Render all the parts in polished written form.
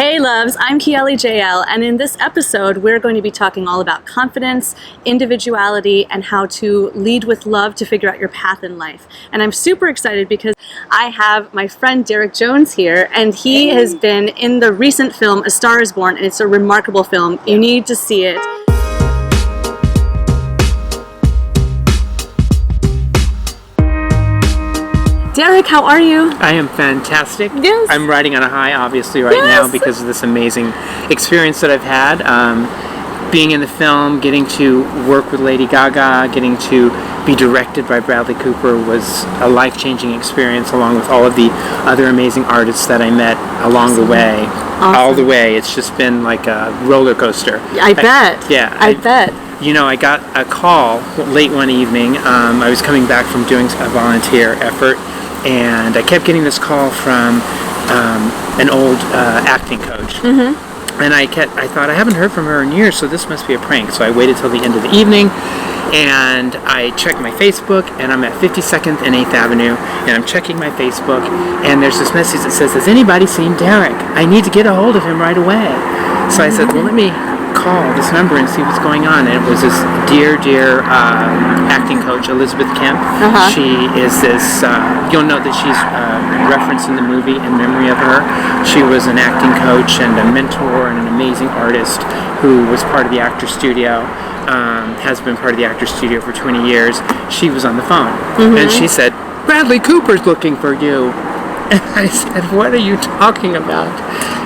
Hey loves, I'm KieleJael, and in this episode we're going to be talking all about confidence, individuality, and how to lead with love to figure out your path in life. And I'm super excited because I have my friend Derek Jones here, and he has been in the recent film A Star Is Born, and it's a remarkable film. You need to see it. Derek, how are you? I am fantastic. Yes. I'm riding on a high, obviously, right now because of this amazing experience that I've had. Being in the film, getting to work with Lady Gaga, getting to be directed by Bradley Cooper was a life-changing experience, along with all of the other amazing artists that I met along the way. Awesome. All the way. It's just been like a roller coaster. I bet. Yeah. I bet. You know, I got a call late one evening. I was coming back from doing a volunteer effort, and I kept getting this call from an old acting coach. Mm-hmm. And I thought, I haven't heard from her in years, so this must be a prank. So I waited till the end of the evening, and I checked my Facebook, and I'm at 52nd and 8th Avenue, and I'm checking my Facebook, and there's this message that says, has anybody seen Derek? I need to get a hold of him right away. So I said, well, let me call this number and see what's going on. And it was this dear acting coach, Elizabeth Kemp. Uh-huh. She is this, you'll know that she's referenced in the movie in memory of her. She was an acting coach and a mentor and an amazing artist who was part of the actor studio, has been part of the actor studio for 20 years. She was on the phone. Mm-hmm. And she said, Bradley Cooper's looking for you. And I said, what are you talking about?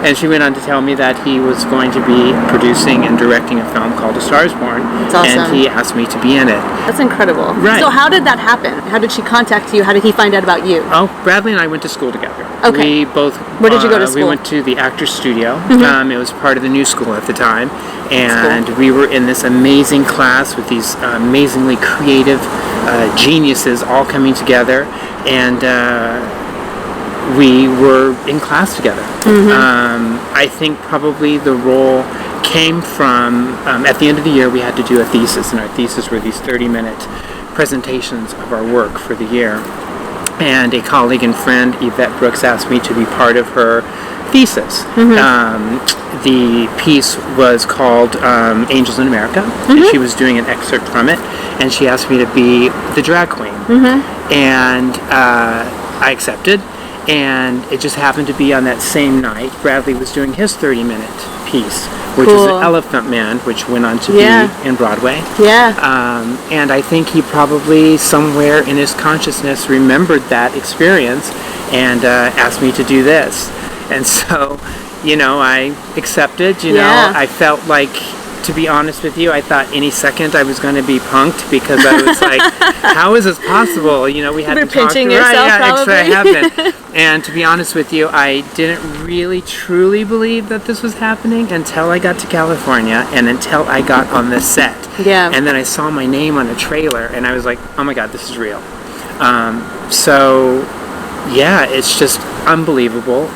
And she went on to tell me that he was going to be producing and directing a film called A Star Is Born. That's awesome. And he asked me to be in it. That's incredible. Right. So how did that happen? How did she contact you? How did he find out about you? Oh, Bradley and I went to school together. Okay. We both... Where did you go to school? We went to the actor studio. Mm-hmm. It was part of the new school at the time. And we were in this amazing class with these amazingly creative geniuses all coming together. And... we were in class together. Mm-hmm. I think probably the role came from, at the end of the year we had to do a thesis, and our thesis were these 30-minute presentations of our work for the year. And a colleague and friend, Yvette Brooks, asked me to be part of her thesis. Mm-hmm. The piece was called Angels in America, mm-hmm. and she was doing an excerpt from it, and she asked me to be the drag queen. Mm-hmm. And I accepted. And it just happened to be on that same night, Bradley was doing his 30-minute piece, which is The Elephant Man, which went on to be in Broadway. Yeah. And I think he probably somewhere in his consciousness remembered that experience and asked me to do this. And so, you know, I accepted, you know, I felt like, to be honest with you, I thought any second I was going to be punked because I was like, how is this possible? You know, we had to talk. Pinching yourself, probably. I have been. And to be honest with you, I didn't really truly believe that this was happening until I got to California and until I got on the set. Yeah. And then I saw my name on a trailer and I was like, oh my God, this is real. So, yeah, it's just unbelievable.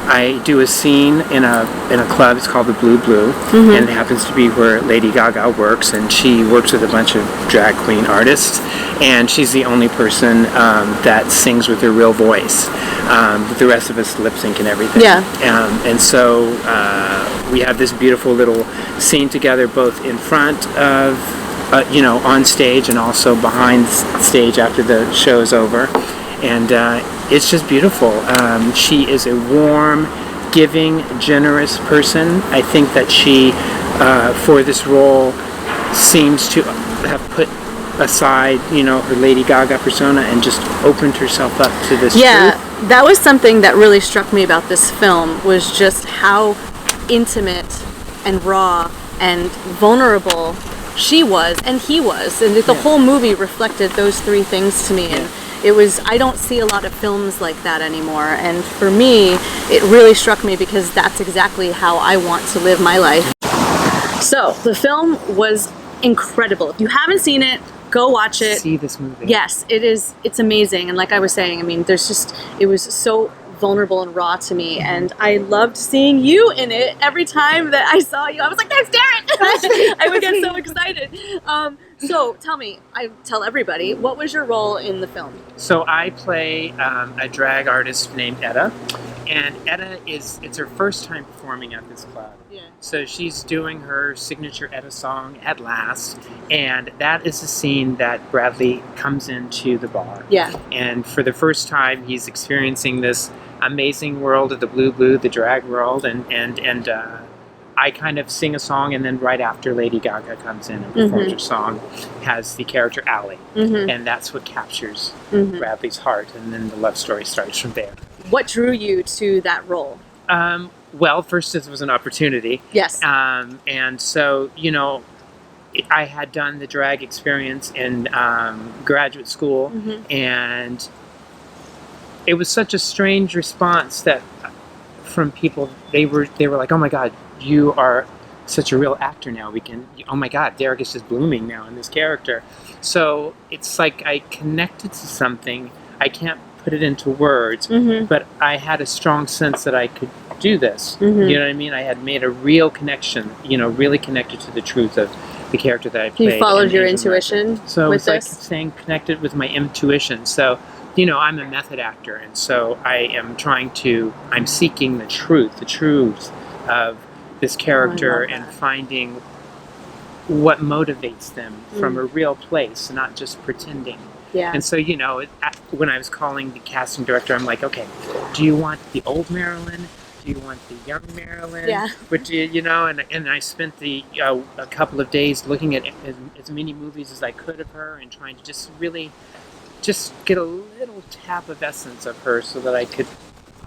I do a scene in a club. It's called the Blue Blue, mm-hmm. and it happens to be where Lady Gaga works, and she works with a bunch of drag queen artists, and she's the only person that sings with her real voice. The rest of us lip sync and everything. Yeah. And so we have this beautiful little scene together, both in front of, you know, on stage, and also behind stage after the show is over. And it's just beautiful. She is a warm, giving, generous person. I think that she, for this role, seems to have put aside, you know, her Lady Gaga persona and just opened herself up to this truth. That was something that really struck me about this film, was just how intimate and raw and vulnerable she was and he was. And the whole movie reflected those three things to me. And it was, I don't see a lot of films like that anymore, and for me, it really struck me because that's exactly how I want to live my life. So, the film was incredible. If you haven't seen it, go watch it. See this movie. Yes, it's amazing, and like I was saying, I mean, it was so vulnerable and raw to me, and I loved seeing you in it. Every time that I saw you, I was like, there's Derek! I would get so excited. So tell me, I tell everybody, what was your role in the film? So I play a drag artist named Etta, And Etta it's her first time performing at this club. Yeah. So she's doing her signature Etta song at last, and that is the scene that Bradley comes into the bar. Yeah. And for the first time, he's experiencing this amazing world of the blue, the drag world, and I kind of sing a song, and then right after Lady Gaga comes in and performs her song, has the character Allie, and that's what captures Bradley's heart, and then the love story starts from there. What drew you to that role? Well, first it was an opportunity. Yes. And so, you know, I had done the drag experience in graduate school, and it was such a strange response that from people. They were like, "Oh my God, you are such a real actor now. Oh my God, Derek is just blooming now in this character." So it's like I connected to something. I can't put it into words, but I had a strong sense that I could do this. You know what I mean? I had made a real connection, you know, really connected to the truth of the character that I played. You followed your intuition so with it's like this? staying connected with my intuition. So, you know, I'm a method actor, and so I'm seeking the truth of this character and finding what motivates them from a real place, not just pretending. Yeah. And so, you know, when I was calling the casting director, I'm like, okay, do you want the old Marilyn? Do you want the young Marilyn? Yeah. But you know, and I spent a couple of days looking at as many movies as I could of her and trying to just really just get a little tap of essence of her so that I could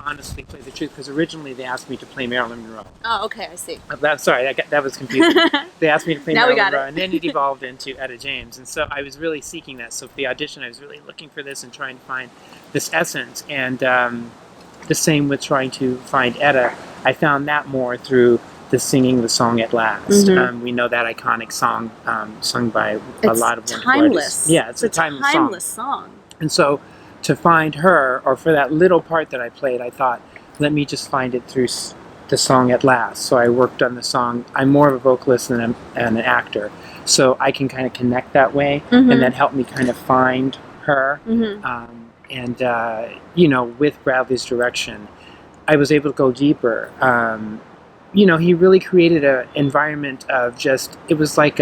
honestly play the truth, because originally they asked me to play Marilyn Monroe. Oh, okay, I see. That was confusing. They asked me to play Marilyn Monroe, and then it evolved into Etta James, and so I was really seeking that. So for the audition, I was really looking for this and trying to find this essence, and the same with trying to find Etta. I found that more through the singing the song at last. We know that iconic song sung by a lot of wonderful artists. Yeah, it's a timeless song. And so to find her, or for that little part that I played, I thought, let me just find it through the song at last. So I worked on the song. I'm more of a vocalist than an actor, so I can kind of connect that way, and that helped me kind of find her. You know, with Bradley's direction, I was able to go deeper. You know, he really created an environment of it was like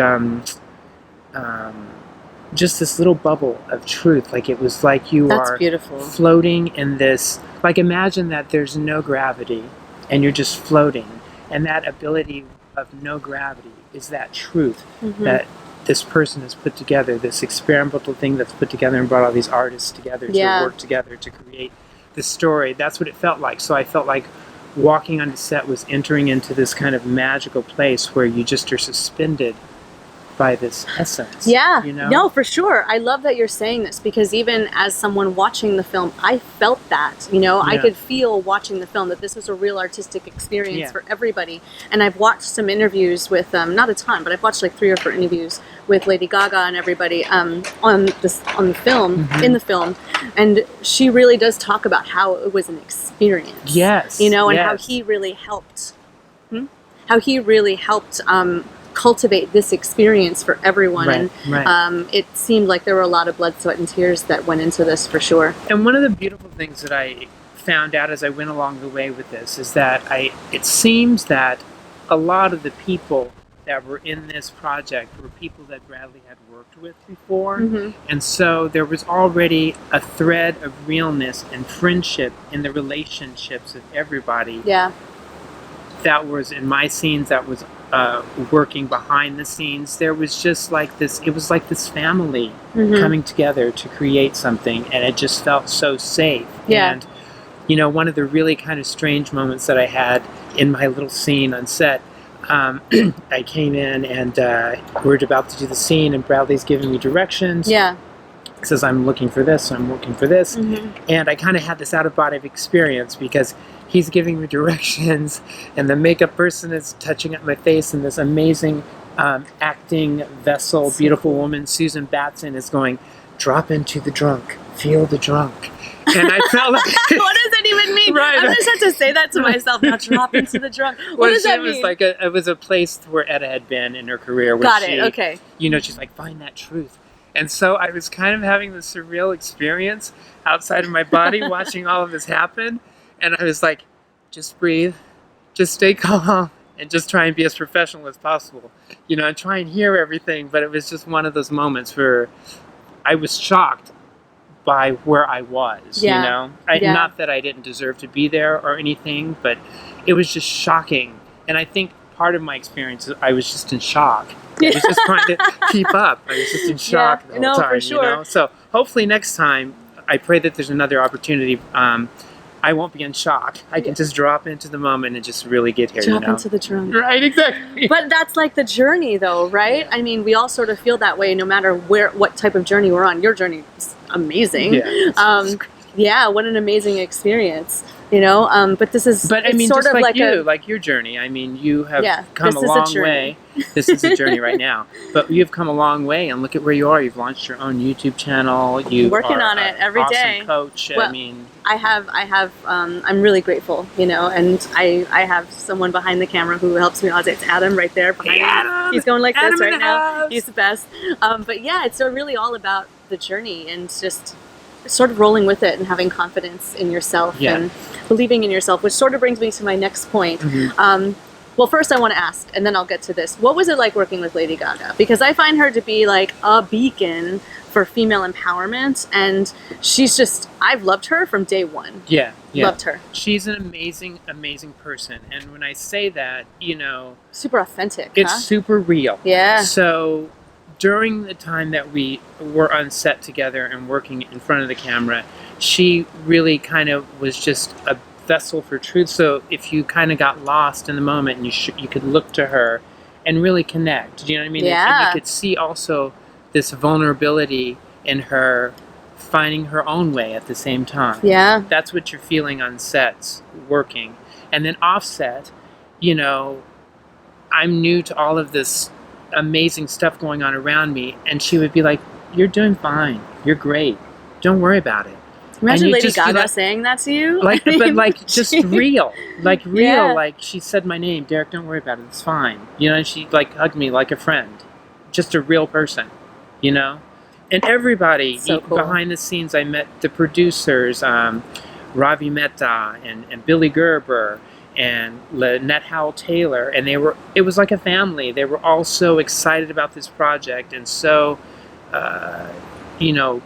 just this little bubble of truth. Like it was like you are beautiful. Floating in this, like imagine that there's no gravity and you're just floating, and that ability of no gravity is that truth that this person has put together, this experimental thing that's put together and brought all these artists together to work together to create this story. That's what it felt like. So I felt like walking on the set was entering into this kind of magical place where you just are suspended by this essence. Yeah, you know? No, for sure. I love that you're saying this, because even as someone watching the film, I felt that, you know, I could feel watching the film that this was a real artistic experience for everybody. And I've watched some interviews with, not a ton, but I've watched like 3 or 4 interviews with Lady Gaga and everybody on the film, in the film, and she really does talk about how it was an experience. Yes. You know, and how he really helped, cultivate this experience for everyone. And it seemed like there were a lot of blood, sweat, and tears that went into this, for sure. And one of the beautiful things that I found out as I went along the way with this is that it seems that a lot of the people that were in this project were people that Bradley had worked with before. And so there was already a thread of realness and friendship in the relationships of everybody. Yeah. That was in my scenes, that was working behind the scenes. There was just like this, it was like this family coming together to create something, and it just felt so safe. And, you know, one of the really kind of strange moments that I had in my little scene on set, I came in and we're about to do the scene, and Bradley's giving me directions. He says, I'm looking for this, I'm looking for this. And I kind of had this out-of-body experience, because he's giving me directions, and the makeup person is touching up my face, and this amazing acting vessel, beautiful woman, Susan Batson, is going, drop into the drunk, feel the drunk. And I felt like... What does that even mean? Right. I just had to say that to myself, now drop into the drunk. What does that mean? Was like it was a place where Etta had been in her career. Where Got it, okay. You know, she's like, find that truth. And so I was kind of having this surreal experience outside of my body watching all of this happen. And I was like, just breathe, just stay calm, and just try and be as professional as possible. You know, and try and hear everything. But it was just one of those moments where I was shocked by where I was, you know? Not that I didn't deserve to be there or anything, but it was just shocking. And I think part of my experience, I was just in shock. I was just trying to keep up. I was just in shock the whole time, for sure. you know? So hopefully next time, I pray that there's another opportunity. I won't be in shock. I can just drop into the moment and just really get here, drop into the drum. Right, exactly. But that's like the journey though, right? I mean, we all sort of feel that way no matter what type of journey we're on. Your journey is amazing. Yeah, what an amazing experience. You know, but this is I mean, sort just of like your journey. I mean, you have come a long way. This is a journey right now, but you've come a long way, and look at where you are. You've launched your own YouTube channel. You working on it every day. Coach. Well, I mean, I have. I'm really grateful, you know, and I have someone behind the camera who helps me. It's Adam right there behind me. He's going like this right now. He's the best. But yeah, it's really all about the journey and just sort of rolling with it and having confidence in yourself and believing in yourself, which sort of brings me to my next point. Well, first I want to ask, and then I'll get to this. What was it like working with Lady Gaga? Because I find her to be like a beacon for female empowerment, and she's just, I've loved her from day one. Loved her. She's an amazing, amazing person. And when I say that, you know... super authentic, It's super real. Yeah. So during the time that we were on set together and working in front of the camera, she really kind of was just a vessel for truth. So if you kind of got lost in the moment, and you could look to her and really connect. Do you know what I mean? Yeah. And you could see also this vulnerability in her finding her own way at the same time. Yeah. That's what you're feeling on sets, working. And then offset, you know, I'm new to all of this amazing stuff going on around me, and she would be like, "You're doing fine. You're great. Don't worry about it." Imagine Lady Gaga saying that to you. Like, but like just real, like real. Like she said my name, Derek. Don't worry about it. It's fine. You know, and she like hugged me like a friend, just a real person. You know, and everybody so cool. behind the scenes. I met the producers, Ravi Mehta and Billy Gerber and Lynette Howell-Taylor, and it was like a family. They were all so excited about this project and so, you know,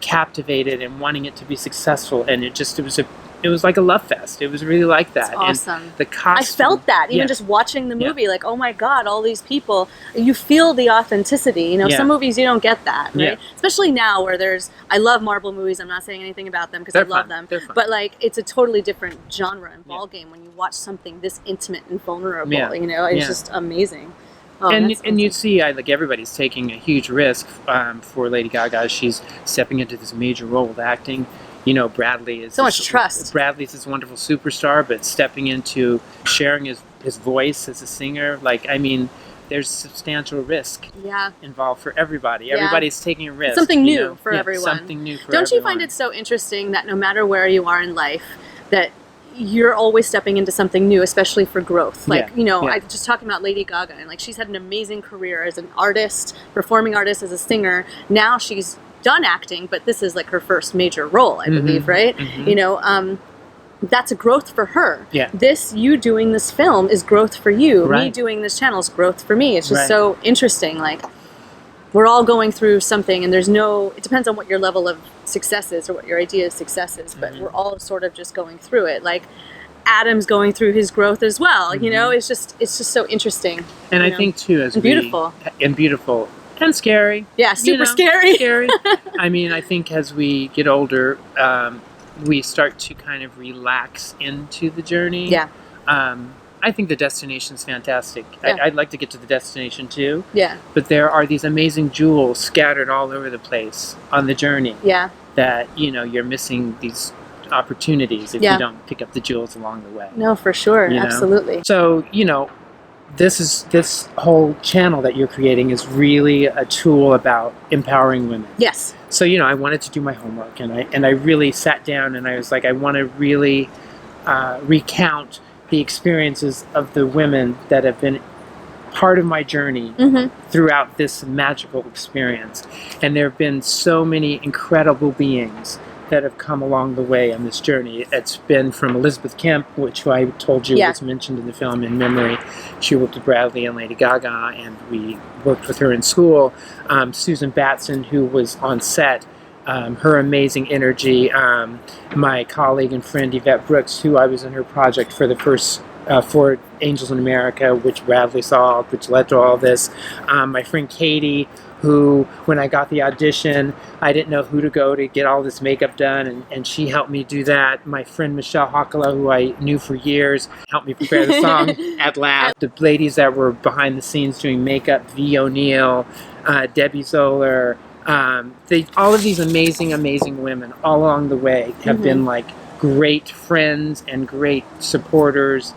captivated and wanting it to be successful. And it was like a love fest. It was really like that. It's awesome. And the costume, I felt that even just watching the movie, like, oh my God, all these people, you feel the authenticity. You know, some movies you don't get that, right? Especially now where I love Marvel movies. I'm not saying anything about them because I love them. But like, it's a totally different genre and ballgame when you watch something this intimate and vulnerable. You know, it's just amazing. Oh, and you see, like everybody's taking a huge risk for Lady Gaga. She's stepping into this major role with acting. You know, Bradley is... so much trust. Bradley's this wonderful superstar, but stepping into sharing his voice as a singer, like, I mean, there's substantial risk involved for everybody. Everybody's taking a risk. Something new for everyone. Something new for everyone. Don't you find it so interesting that no matter where you are in life, that you're always stepping into something new, especially for growth. Like, you know, I just talking about Lady Gaga, and like she's had an amazing career as an artist, performing artist, as a singer. Now she's done acting, but this is like her first major role, I believe, right? You know, that's a growth for her. You doing this film is growth for you. Me doing this channel is growth for me. It's just so interesting. Like, we're all going through something, and it depends on what your level of success is or what your idea of success is, but we're all sort of just going through it. Like, Adam's going through his growth as well. You know, it's just so interesting. And I think too, as beautiful and scary. Yeah, super scary. I mean, I think as we get older, we start to kind of relax into the journey. I think the destination's fantastic. I'd like to get to the destination too. But there are these amazing jewels scattered all over the place on the journey. That, you know, you're missing these opportunities if you don't pick up the jewels along the way. No, for sure. Absolutely. So, you know, this whole channel that you're creating is really a tool about empowering women. So, you know, I wanted to do my homework, and I really sat down and I was like, I want to really recount the experiences of the women that have been part of my journey throughout this magical experience. And there have been so many incredible beings that have come along the way on this journey. It's been from Elizabeth Kemp, which I told you was mentioned in the film in memory. She worked with Bradley and Lady Gaga, and we worked with her in school. Susan Batson, who was on set, her amazing energy. My colleague and friend Yvette Brooks, who I was in her project for the first for Angels in America, which Bradley saw, which led to all this. My friend Katie, who, when I got the audition, I didn't know who to go to get all this makeup done, and she helped me do that. My friend Michelle Hockala, who I knew for years, helped me prepare the song at last. The ladies that were behind the scenes doing makeup, V. O'Neill, Debbie Zoller, all of these amazing, amazing women all along the way have been like great friends and great supporters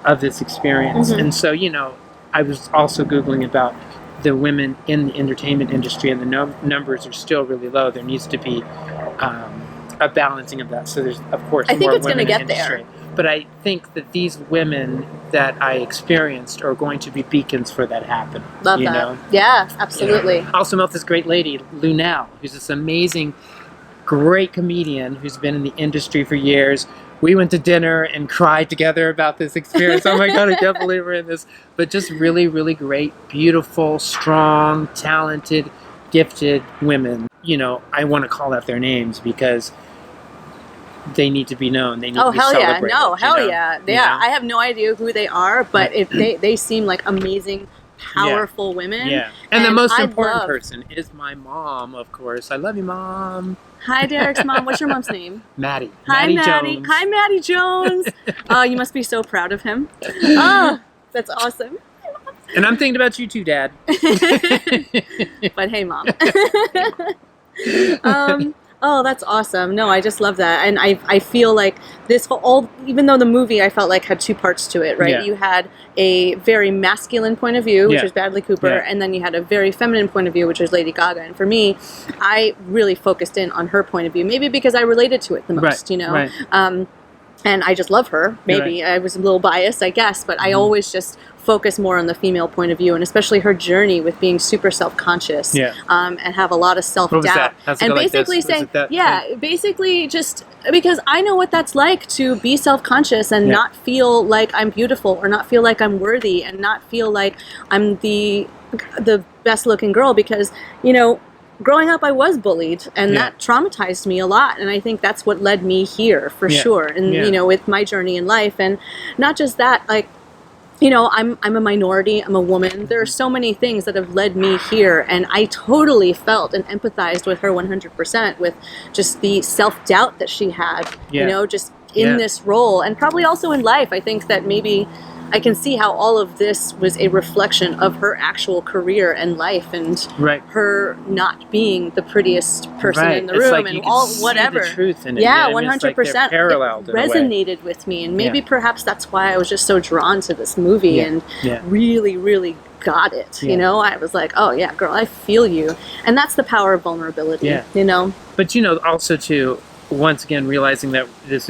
of this experience. And so, you know, I was also Googling about the women in the entertainment industry, and the numbers are still really low. There needs to be a balancing of that. So there's, of course, I think more it's women going to in get the industry. there. But I think that these women that I experienced are going to be beacons for that happen. Love you that. know? Yeah, absolutely. I also met this great lady, Lunel, who's this amazing, great comedian who's been in the industry for years. We went to dinner and cried together about this experience. Oh my God, I can't believe we're in this. But just really, really great, beautiful, strong, talented, gifted women. You know, I want to call out their names because they need to be known. They need to be celebrated. Yeah. No, hell you know? yeah. You know? I have no idea who they are, but they seem like amazing, powerful women. Yeah. And the most important love... person is my mom, of course. I love you, Mom. Hi, Derek's mom. What's your mom's name? Maddie. Hi, Maddie. Jones. Hi, Maddie Jones. Oh, you must be so proud of him. Oh, that's awesome. And I'm thinking about you too, Dad. But hey, Mom. Oh, that's awesome. No, I just love that. And I feel like this whole, even though the movie I felt like had two parts to it, right? Yeah. You had a very masculine point of view, which Yeah. was Bradley Cooper, Yeah. and then you had a very feminine point of view, which was Lady Gaga. And for me, I really focused in on her point of view, maybe because I related to it the most, Right, you know? right. And I just love her. Maybe I was a little biased, I guess, but I always just focus more on the female point of view, and especially her journey with being super self-conscious, and have a lot of self-doubt. And basically saying, basically just because I know what that's like to be self-conscious and not feel like I'm beautiful, or not feel like I'm worthy, and not feel like I'm the best-looking girl, because, you know, growing up, I was bullied, and that traumatized me a lot. And I think that's what led me here, for sure. And, you know, with my journey in life, and not just that, like, you know, I'm a minority, I'm a woman. There are so many things that have led me here, and I totally felt and empathized with her 100% with just the self-doubt that she had, you know, just in this role, and probably also in life. I think that maybe I can see how all of this was a reflection of her actual career and life, and her not being the prettiest person in the room, like and all whatever. The truth in it. Yeah, 100%. Like paralleled it resonated with me, and maybe perhaps that's why I was just so drawn to this movie and really, really got it. You know, I was like, oh yeah, girl, I feel you, and that's the power of vulnerability. You know, but you know, also too, once again realizing that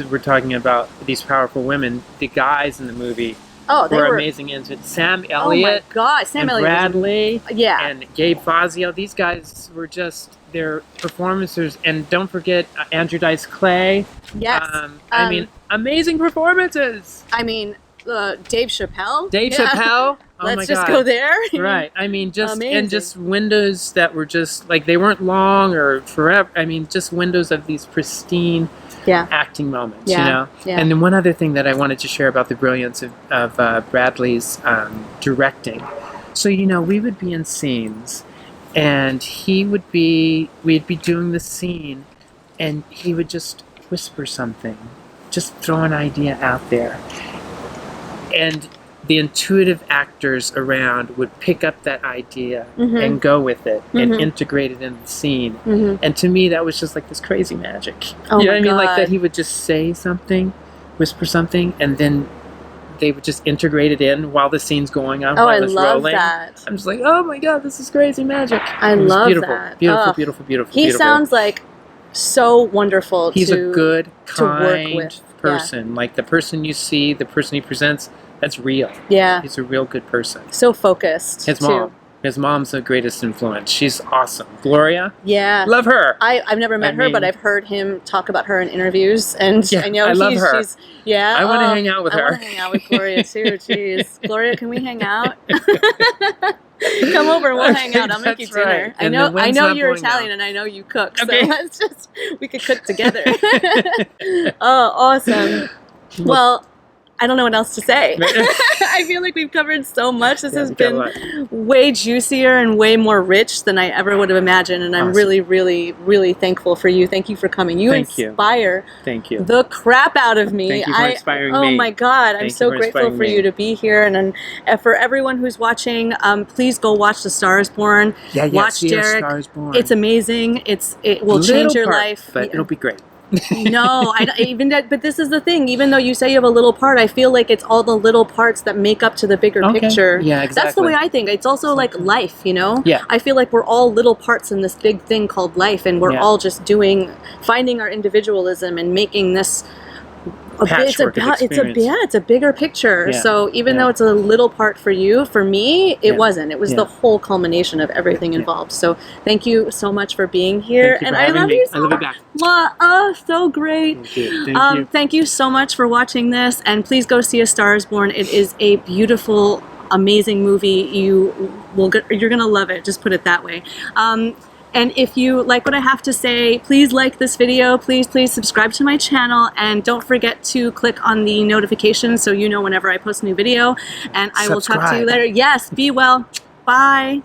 we're talking about these powerful women. The guys in the movie. Oh, they were amazing. Sam Elliott. Oh my God, Sam Elliott. Bradley. And Gabe Fazio. These guys were just their performances. And don't forget Andrew Dice Clay. Yes. I mean, amazing performances. I mean, Dave Chappelle. Dave Chappelle. Oh Let's my just God. go there. Right. I mean, just amazing. And just windows that were just like, they weren't long or forever. I mean, just windows of these pristine acting moments, you know? And then one other thing that I wanted to share about the brilliance of Bradley's directing. So, you know, we would be in scenes, and we'd be doing the scene, and he would just whisper something, just throw an idea out there. And the intuitive actors around would pick up that idea and go with it and integrate it in the scene. And to me, that was just like this crazy magic. Oh, you know my what I mean? God. Like that he would just say something, whisper something, and then they would just integrate it in while the scene's going on. Oh, while I it's love rolling. that. I'm just like, oh my God, this is crazy magic. I love beautiful, that. Beautiful, beautiful, beautiful. He sounds like so wonderful. He's a good, kind work with. person. Like the person you see, the person he presents, that's real. Yeah. He's a real good person. So focused. His mom. His mom's the greatest influence. She's awesome. Gloria, Yeah. love her. I've never met her, but I've heard him talk about her in interviews, and I know I love her. She's, yeah. I want to hang out with her. I want to hang out with Gloria too. Jeez, Gloria, can we hang out? Come over, we'll hang out. I'll make you dinner. Right. I know you're Italian, and I know you cook, so let's we could cook together. Oh, awesome. Well, I don't know what else to say. I feel like we've covered so much. This has been way juicier and way more rich than I ever would have imagined, and I'm really, really, really thankful for you. Thank you for coming. You inspire the crap out of me. Thank you for inspiring me. Oh my God, I'm so grateful for you to be here, and for everyone who's watching, please go watch The Star Is Born. Watch Derek. Star Is Born. It's amazing. It will change your life. But it'll be great. No, but this is the thing. Even though you say you have a little part, I feel like it's all the little parts that make up to the bigger picture. Yeah, exactly. That's the way I think. It's also like life, you know? Yeah. I feel like we're all little parts in this big thing called life, and we're all just finding our individualism and making this it's a bigger picture. Yeah. So even though it's a little part for you, for me, it wasn't. It was the whole culmination of everything involved. So thank you so much for being here. Thank you for having me. I love you back. Oh, so great. Thank you. Thank you so much for watching this, and please go see A Star Is Born. It is a beautiful, amazing movie. You're gonna love it. Just put it that way. And if you like what I have to say, please like this video, please subscribe to my channel, and don't forget to click on the notifications so you know whenever I post a new video, and I will talk to you later. Yes, be well. Bye.